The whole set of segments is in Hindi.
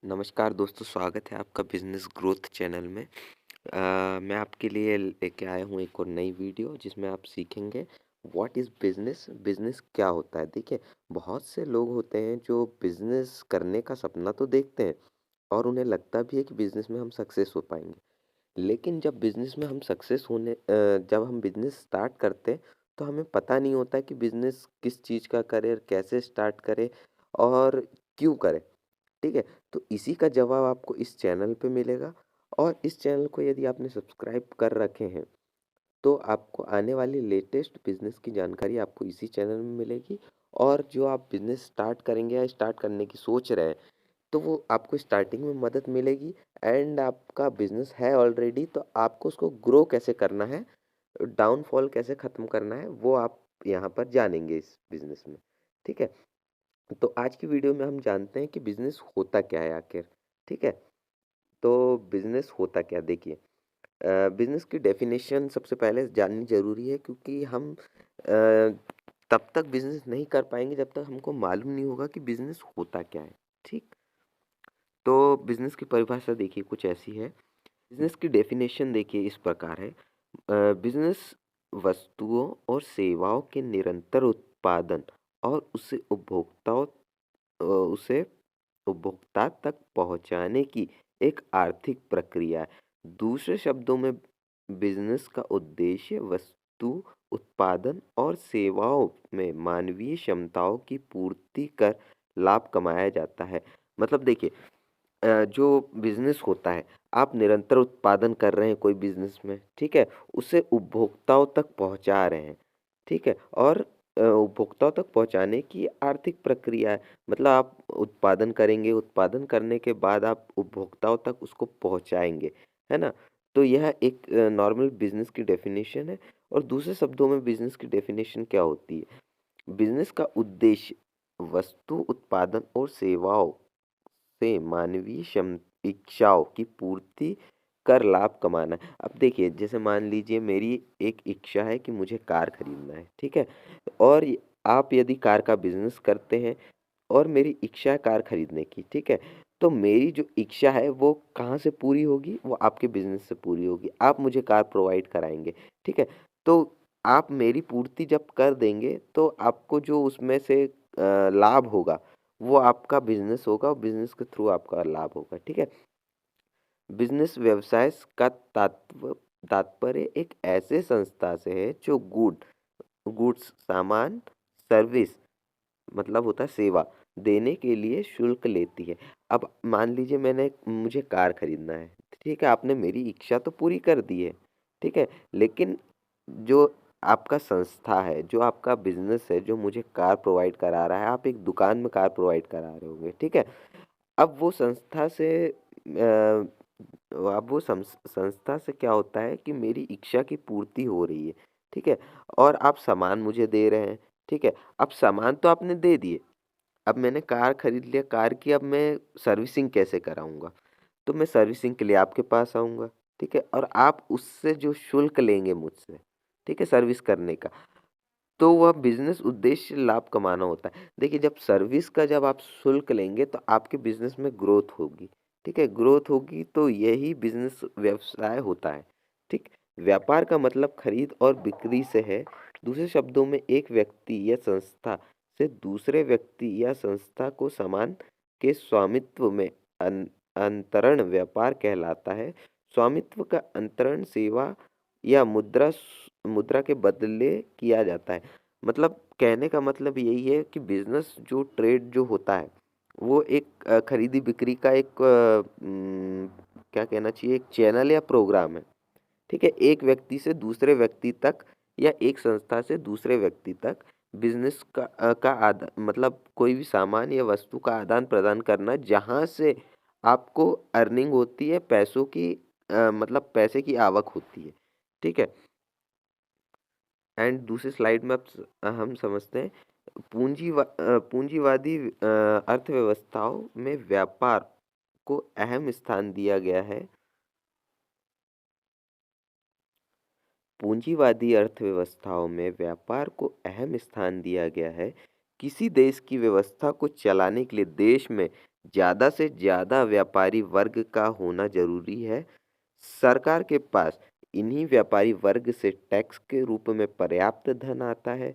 नमस्कार दोस्तों, स्वागत है आपका बिज़नेस ग्रोथ चैनल में। मैं आपके लिए लेके आया हूँ एक और नई वीडियो जिसमें आप सीखेंगे व्हाट इज़ बिज़नेस, बिज़नेस क्या होता है। देखिए, बहुत से लोग होते हैं जो बिज़नेस करने का सपना तो देखते हैं और उन्हें लगता भी है कि बिज़नेस में हम सक्सेस हो पाएँगे। लेकिन जब बिज़नेस में हम जब हम बिज़नेस स्टार्ट करते हैं, तो हमें पता नहीं होता है कि बिज़नेस किस चीज़ का करें, कैसे स्टार्ट करें और क्यों करें। ठीक है? तो इसी का जवाब आपको इस चैनल पे मिलेगा और इस चैनल को यदि आपने सब्सक्राइब कर रखे हैं, तो आपको आने वाली लेटेस्ट बिज़नेस की जानकारी आपको इसी चैनल में मिलेगी और जो आप बिज़नेस स्टार्ट करेंगे या स्टार्ट करने की सोच रहे हैं, तो वो आपको स्टार्टिंग में मदद मिलेगी एंड आपका बिज़नेस है ऑलरेडी तो आपको उसको ग्रो कैसे करना है, डाउनफॉल कैसे ख़त्म करना है, वो आप यहाँ पर जानेंगे इस बिज़नेस में। ठीक है? तो आज की वीडियो में हम जानते हैं कि बिज़नेस होता क्या है आखिर, ठीक है? तो बिज़नेस होता क्या देखिए, बिज़नेस की डेफ़िनेशन सबसे पहले जाननी ज़रूरी है क्योंकि हम तब तक बिज़नेस नहीं कर पाएँगे जब तक हमको मालूम नहीं होगा कि बिज़नेस होता क्या है, ठीक? तो बिज़नेस की परिभाषा देखिए कुछ ऐसी है, बिज़नेस की डेफ़िनेशन देखिए इस प्रकार है, बिज़नेस वस्तुओं और सेवाओं के निरंतर उत्पादन और उसे उपभोक्ता तक पहुंचाने की एक आर्थिक प्रक्रिया है। दूसरे शब्दों में बिजनेस का उद्देश्य वस्तु उत्पादन और सेवाओं में मानवीय क्षमताओं की पूर्ति कर लाभ कमाया जाता है। मतलब देखिए, जो बिजनेस होता है, आप निरंतर उत्पादन कर रहे हैं कोई बिजनेस में, ठीक है? उसे उपभोक्ताओं तक पहुंचा रहे हैं, ठीक है? और उपभोक्ताओं तक पहुंचाने की आर्थिक प्रक्रिया है। मतलब आप उत्पादन करेंगे, उत्पादन करने के बाद आप उपभोक्ताओं तक उसको पहुंचाएँगे, है ना? तो यह एक नॉर्मल बिज़नेस की डेफ़िनेशन है और दूसरे शब्दों में बिज़नेस की डेफ़िनेशन क्या होती है? बिज़नेस का उद्देश्य वस्तु उत्पादन और सेवाओं से मानवीय इच्छाओं की पूर्ति कर लाभ कमाना है। अब देखिए, जैसे मान लीजिए मेरी एक इच्छा है कि मुझे कार खरीदना है, ठीक है? और आप यदि कार का बिज़नेस करते हैं और मेरी इच्छा है कार खरीदने की, ठीक है? तो मेरी जो इच्छा है वो कहाँ से पूरी होगी? वो आपके बिज़नेस से पूरी होगी। आप मुझे कार प्रोवाइड कराएँगे, ठीक है? तो आप मेरी पूर्ति जब कर देंगे तो आपको जो उसमें से लाभ होगा, वो आपका बिज़नेस होगा और बिज़नेस के थ्रू आपका लाभ होगा, ठीक है? बिज़नेस व्यवसाय का तात्पर्य एक ऐसे संस्था से है जो गुड्स सामान, सर्विस मतलब होता है सेवा, देने के लिए शुल्क लेती है। अब मान लीजिए मुझे कार खरीदना है, ठीक है? आपने मेरी इच्छा तो पूरी कर दी है, ठीक है? लेकिन जो आपका संस्था है, जो आपका बिज़नेस है, जो मुझे कार प्रोवाइड करा रहा है, आप एक दुकान में कार प्रोवाइड करा रहे होंगे, ठीक है? अब वो संस्था से अब वो संस्था से क्या होता है कि मेरी इच्छा की पूर्ति हो रही है, ठीक है? और आप सामान मुझे दे रहे हैं, ठीक है? अब सामान तो आपने दे दिए, अब मैंने कार खरीद लिया, कार की अब मैं सर्विसिंग कैसे कराऊँगा? तो मैं सर्विसिंग के लिए आपके पास आऊँगा, ठीक है? और आप उससे जो शुल्क लेंगे मुझसे, ठीक है? सर्विस करने का, तो वह बिज़नेस उद्देश्य लाभ कमाना होता है। देखिए, जब आप शुल्क लेंगे तो आपके बिज़नेस में ग्रोथ होगी, ठीक है? ग्रोथ होगी तो यही बिज़नेस व्यवसाय होता है, ठीक? व्यापार का मतलब खरीद और बिक्री से है। दूसरे शब्दों में एक व्यक्ति या संस्था से दूसरे व्यक्ति या संस्था को सामान के स्वामित्व में अंतरण व्यापार कहलाता है। स्वामित्व का अंतरण सेवा या मुद्रा के बदले किया जाता है। मतलब कहने का मतलब यही है कि बिज़नेस जो ट्रेड जो होता है, वो एक खरीदी-बिक्री का एक क्या कहना चाहिए, एक चैनल या प्रोग्राम है, ठीक है? एक व्यक्ति से दूसरे व्यक्ति तक या एक संस्था से दूसरे व्यक्ति तक बिज़नेस का मतलब कोई भी सामान या वस्तु का आदान-प्रदान करना, जहाँ से आपको अर्निंग होती है, पैसों की मतलब पैसे की आवक होती है, ठीक है? एंड दूसरी स्लाइड में हम समझते हैं पूंजीवादी अर्थव्यवस्थाओं में व्यापार को अहम स्थान दिया गया है। पूंजीवादी अर्थव्यवस्थाओं में व्यापार को अहम स्थान दिया गया है। किसी देश की व्यवस्था को चलाने के लिए देश में ज़्यादा से ज़्यादा व्यापारी वर्ग का होना ज़रूरी है। सरकार के पास इन्हीं व्यापारी वर्ग से टैक्स के रूप में पर्याप्त धन आता है,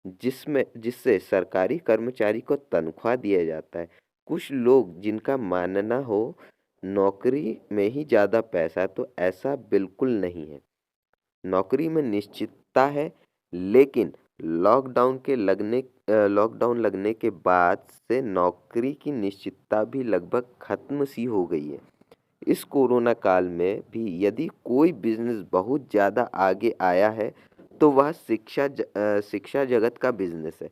जिससे सरकारी कर्मचारी को तनख्वाह दिया जाता है। कुछ लोग जिनका मानना हो नौकरी में ही ज़्यादा पैसा है, तो ऐसा बिल्कुल नहीं है। नौकरी में निश्चितता है, लेकिन लॉकडाउन लगने के बाद से नौकरी की निश्चितता भी लगभग खत्म सी हो गई है। इस कोरोना काल में भी यदि कोई बिज़नेस बहुत ज़्यादा आगे आया है, तो वह शिक्षा जगत का बिज़नेस है।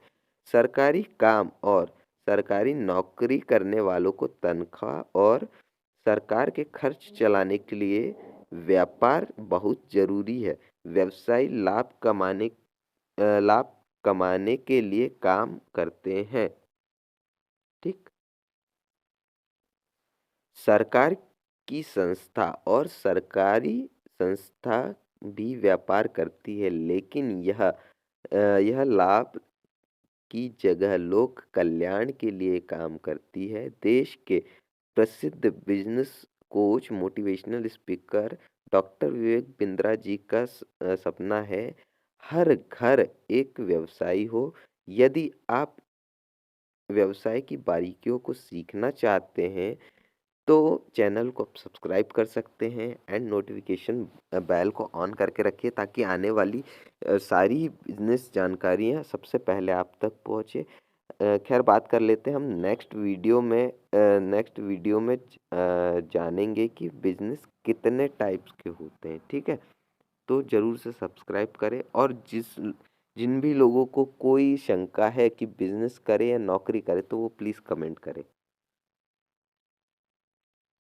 सरकारी काम और सरकारी नौकरी करने वालों को तनख्वाह और सरकार के खर्च चलाने के लिए व्यापार बहुत ज़रूरी है। व्यवसायी लाभ कमाने के लिए काम करते हैं। ठीक? सरकार की संस्था और सरकारी संस्था भी व्यापार करती है, लेकिन यह लाभ की जगह लोक कल्याण के लिए काम करती है। देश के प्रसिद्ध business coach, motivational speaker doctor Vivek Bindra ji का सपना है हर घर एक व्यवसायी हो। यदि आप व्यवसाय की बारीकियों को सीखना चाहते हैं, तो चैनल को आप सब्सक्राइब कर सकते हैं एंड नोटिफिकेशन बेल को ऑन करके रखिए, ताकि आने वाली सारी बिजनेस जानकारियाँ सबसे पहले आप तक पहुँचे। खैर, बात कर लेते हैं हम नेक्स्ट वीडियो में जानेंगे कि बिजनेस कितने टाइप्स के होते हैं। ठीक है, तो ज़रूर से सब्सक्राइब करें, और जिन भी लोगों को कोई शंका है कि बिजनेस करे या नौकरी करे, तो वो प्लीज़ कमेंट करें।